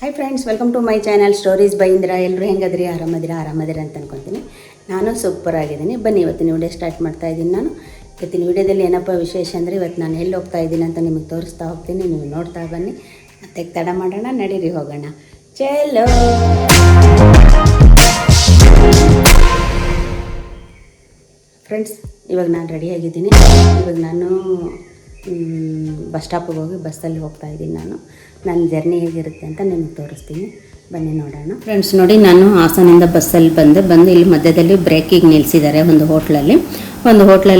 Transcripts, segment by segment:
Hi friends, welcome to my channel stories by Indira. ಎಲ್ಲರೂ ಹೆಂಗದ್ರಿ? ಆರಾಮದಿರ ಅಂತ ಅನ್ಕೊತೀನಿ. ನಾನು ಸೂಪರ್ ಆಗಿದ್ದೀನಿ. ಬನ್ನಿ ಇವತ್ತಿನ ವಿಡಿಯೋ ಸ್ಟಾರ್ಟ್ ಮಾಡ್ತಾ ಇದ್ದೀನಿ. ನಾನು ಇವತ್ತಿನ ವಿಡಿಯೋದಲ್ಲಿ ಏನಪ್ಪ ವಿಶೇಷ ಅಂದರೆ, ಇವತ್ತು ನಾನು ಎಲ್ಲಿ ಹೋಗ್ತಾ ಇದ್ದೀನಿ ಅಂತ ನಿಮಗೆ ತೋರಿಸ್ತಾ ಹೋಗ್ತೀನಿ. ನೀವು ನೋಡ್ತಾ ಬನ್ನಿ. ಮತ್ತೆ ತಡ ಮಾಡೋಣ, ನಡೀರಿ ಹೋಗೋಣ. ಚಲೋ ಫ್ರೆಂಡ್ಸ್, ಇವಾಗ ನಾನು ರೆಡಿಯಾಗಿದ್ದೀನಿ. ಇವಾಗ ನಾನು ಬಸ್ ಸ್ಟಾಪಿಗೆ ಹೋಗಿ ಬಸ್ಸಲ್ಲಿ ಹೋಗ್ತಾ ಇದ್ದೀನಿ. ನನ್ನ ಜರ್ನಿ ಹೇಗಿರುತ್ತೆ ಅಂತ ನಿಮಗೆ ತೋರಿಸ್ತೀನಿ. ಬನ್ನಿ ನೋಡೋಣ. ಫ್ರೆಂಡ್ಸ್ ನೋಡಿ, ನಾನು ಹಾಸನಿಂದ ಬಸ್ಸಲ್ಲಿ ಬಂದು ಇಲ್ಲಿ ಮಧ್ಯದಲ್ಲಿ ಬ್ರೇಕಿಗೆ ನಿಲ್ಲಿಸಿದ್ದಾರೆ ಒಂದು ಹೋಟ್ಲಲ್ಲಿ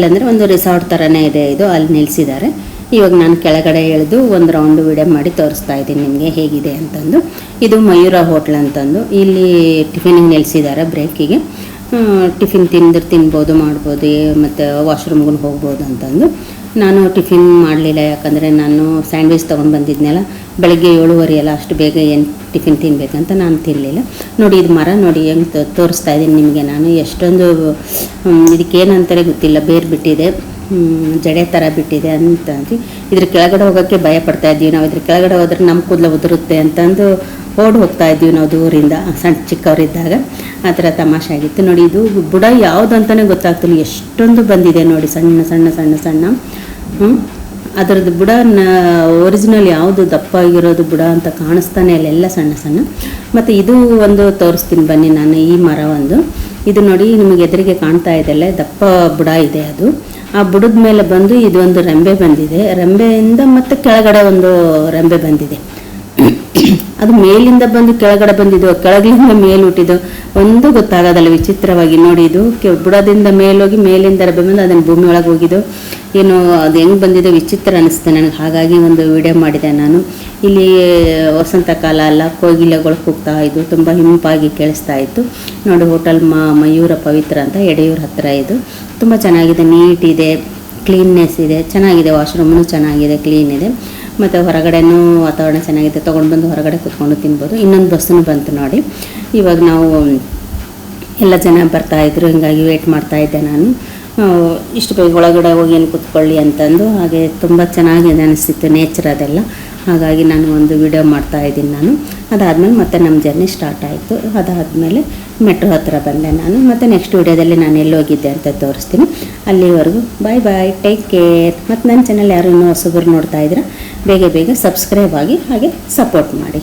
ಅಂದರೆ ಒಂದು ರಿಸಾರ್ಟ್ ಥರನೇ ಇದೆ ಇದು. ಅಲ್ಲಿ ನಿಲ್ಲಿಸಿದ್ದಾರೆ. ಇವಾಗ ನಾನು ಕೆಳಗಡೆ ಇಳಿದು ಒಂದು ರೌಂಡು ವಿಡಿಯೋ ಮಾಡಿ ತೋರಿಸ್ತಾ ಇದ್ದೀನಿ ನಿಮಗೆ ಹೇಗಿದೆ ಅಂತಂದು. ಇದು ಮಯೂರ ಹೋಟ್ಲ್ ಅಂತಂದು ಇಲ್ಲಿ ಟಿಫಿನಿಗೆ ನಿಲ್ಲಿಸಿದ್ದಾರೆ ಬ್ರೇಕಿಗೆ. ಟಿಫಿನ್ ತಿನ್ಬೋದು ಮಾಡ್ಬೋದು, ಮತ್ತು ವಾಶ್ರೂಮ್ಗೂ ಹೋಗ್ಬೋದು ಅಂತಂದು. ನಾನು ಟಿಫಿನ್ ಮಾಡಲಿಲ್ಲ, ಯಾಕಂದರೆ ನಾನು ಸ್ಯಾಂಡ್ವಿಚ್ ತೊಗೊಂಡು ಬಂದಿದ್ನಲ್ಲ ಬೆಳಗ್ಗೆ 7:30 ಎಲ್ಲ, ಅಷ್ಟು ಬೇಗ ಏನು ಟಿಫಿನ್ ತಿನ್ನಬೇಕಂತ ನಾನು ತಿನ್ನಲಿಲ್ಲ. ನೋಡಿ ಇದು ಮರ ನೋಡಿ ಹೆಂಗೆ ತೋರಿಸ್ತಾ ಇದ್ದೀನಿ ನಿಮಗೆ ನಾನು. ಎಷ್ಟೊಂದು ಇದಕ್ಕೇನಂತಾರೆ ಗೊತ್ತಿಲ್ಲ, ಬೇರು ಬಿಟ್ಟಿದೆ, ಜಡೆ ಥರ ಬಿಟ್ಟಿದೆ ಅಂತ. ಇದ್ರ ಕೆಳಗಡೆ ಹೋಗೋಕ್ಕೆ ಭಯ ಪಡ್ತಾ ಇದ್ವಿ ನಾವು. ಇದ್ರ ಕೆಳಗಡೆ ಹೋದ್ರೆ ನಮ್ಮ ಕೂದಲು ಉದುರುತ್ತೆ ಅಂತಂದು ಹೋಗ್ತಾ ಇದ್ವಿ ನಾವು ದೂರಿಂದ, ಚಿಕ್ಕವರಿದ್ದಾಗ. ಆ ಥರ ತಮಾಷೆ ಆಗಿತ್ತು. ನೋಡಿ ಇದು ಬುಡ ಯಾವುದು ಅಂತಲೇ ಗೊತ್ತಾಗ್ತಿಲ್ಲ, ಎಷ್ಟೊಂದು ಬಂದಿದೆ ನೋಡಿ, ಸಣ್ಣ ಸಣ್ಣ ಸಣ್ಣ ಸಣ್ಣ. ಅದರದ್ದು ಬುಡ ಒರಿಜಿನಲ್ ಯಾವುದು ದಪ್ಪ ಆಗಿರೋದು ಬುಡ ಅಂತ ಕಾಣಿಸ್ತಾನೆ ಇಲ್ಲ, ಎಲ್ಲ ಸಣ್ಣ ಸಣ್ಣ. ಮತ್ತು ಇದು ಒಂದು ತೋರಿಸ್ತೀನಿ ಬನ್ನಿ ನಾನು. ಈ ಮರ ಇದು ನೋಡಿ ನಿಮಗೆ ಎದುರಿಗೆ ಕಾಣ್ತಾ ಇದೆಲ್ಲ, ದಪ್ಪ ಬುಡ ಇದೆ ಅದು. ಆ ಬುಡದ ಮೇಲೆ ಬಂದು ಇದು ಒಂದು ರೆಂಬೆ ಬಂದಿದೆ. ರೆಂಬೆಯಿಂದ ಮತ್ತು ಕೆಳಗಡೆ ಒಂದು ರೆಂಬೆ ಬಂದಿದೆ. ಅದು ಮೇಲಿಂದ ಬಂದು ಕೆಳಗಡೆ ಬಂದಿದ್ದು, ಕೆಳಗಿಂದ ಮೇಲೆ ಹುಟ್ಟಿದ್ದು ಒಂದು ಗೊತ್ತಾಗೋದಲ್ಲ, ವಿಚಿತ್ರವಾಗಿ. ನೋಡಿ ಇದು ಬುಡದಿಂದ ಮೇಲೋಗಿ ಮೇಲಿಂದ ರೆಂಬೆ ಬಂದು ಅದನ್ನು ಭೂಮಿ ಒಳಗೆ ಹೋಗಿದ್ದು, ಏನು ಅದು ಹೆಂಗೆ ಬಂದಿದೆ ವಿಚಿತ್ರ ಅನ್ನಿಸ್ತು ನನಗೆ. ಹಾಗಾಗಿ ಒಂದು ವಿಡಿಯೋ ಮಾಡಿದೆ ನಾನು. ಇಲ್ಲಿ ವಸಂತ ಕಾಲ ಅಲ್ಲ, ಕೋಗಿಲೆಗಳು ಕೂಗ್ತಾ ಇದ್ದು ತುಂಬ ಹಿಂಪಾಗಿ ಕೇಳಿಸ್ತಾ ಇತ್ತು. ನೋಡಿ ಹೋಟೆಲ್ ಮಯೂರ ಪವಿತ್ರ ಅಂತ ಎಡೆಯೂರ ಹತ್ತಿರ ಇದು. ತುಂಬ ಚೆನ್ನಾಗಿದೆ, ನೀಟ್ ಇದೆ, ಕ್ಲೀನ್ನೆಸ್ ಇದೆ, ಚೆನ್ನಾಗಿದೆ. ವಾಶ್ರೂಮ್ನು ಚೆನ್ನಾಗಿದೆ, ಕ್ಲೀನ್ ಇದೆ. ಮತ್ತು ಹೊರಗಡೆನೂ ವಾತಾವರಣ ಚೆನ್ನಾಗಿದೆ. ತೊಗೊಂಡು ಬಂದು ಹೊರಗಡೆ ಕೂತ್ಕೊಂಡು ತಿನ್ಬೋದು. ಇನ್ನೊಂದು ಬಸ್ಸನ್ನು ಬಂತು ನೋಡಿ. ಇವಾಗ ನಾವು ಎಲ್ಲ ಜನ ಬರ್ತಾಯಿದ್ರು, ಹೀಗಾಗಿ ವೇಟ್ ಮಾಡ್ತಾಯಿದ್ದೆ ನಾನು. ಇಷ್ಟು ಬೇಗ ಒಳಗಡೆ ಹೋಗಿ ಏನು ಕೂತ್ಕೊಳ್ಳಿ ಅಂತಂದು. ಹಾಗೆ ತುಂಬ ಚೆನ್ನಾಗಿದೆ ಅನಿಸ್ತಿತ್ತು, ನೇಚರ್ ಅದೆಲ್ಲ. ಹಾಗಾಗಿ ನಾನು ಒಂದು ವಿಡಿಯೋ ಮಾಡ್ತಾಯಿದ್ದೀನಿ ನಾನು. ಅದಾದಮೇಲೆ ಮತ್ತೆ ನಮ್ಮ ಜರ್ನಿ ಸ್ಟಾರ್ಟ್ ಆಯಿತು. ಅದಾದಮೇಲೆ ಮೆಟ್ರೋ ಹತ್ತಿರ ಬಂದೆ ನಾನು. ಮತ್ತು ನೆಕ್ಸ್ಟ್ ವಿಡಿಯೋದಲ್ಲಿ ನಾನು ಎಲ್ಲಿ ಹೋಗಿದ್ದೆ ಅಂತ ತೋರಿಸ್ತೀನಿ. ಅಲ್ಲಿವರೆಗೂ ಬಾಯ್, ಟೇಕ್ ಕೇರ್. ಮತ್ತು ನನ್ನ ಚಾನಲ್ ಯಾರು ಇನ್ನೂ ಹೊಸಬರು ನೋಡ್ತಾ ಇದ್ರೆ ಬೇಗ ಸಬ್ಸ್ಕ್ರೈಬ್ ಆಗಿ ಹಾಗೆ ಸಪೋರ್ಟ್ ಮಾಡಿ.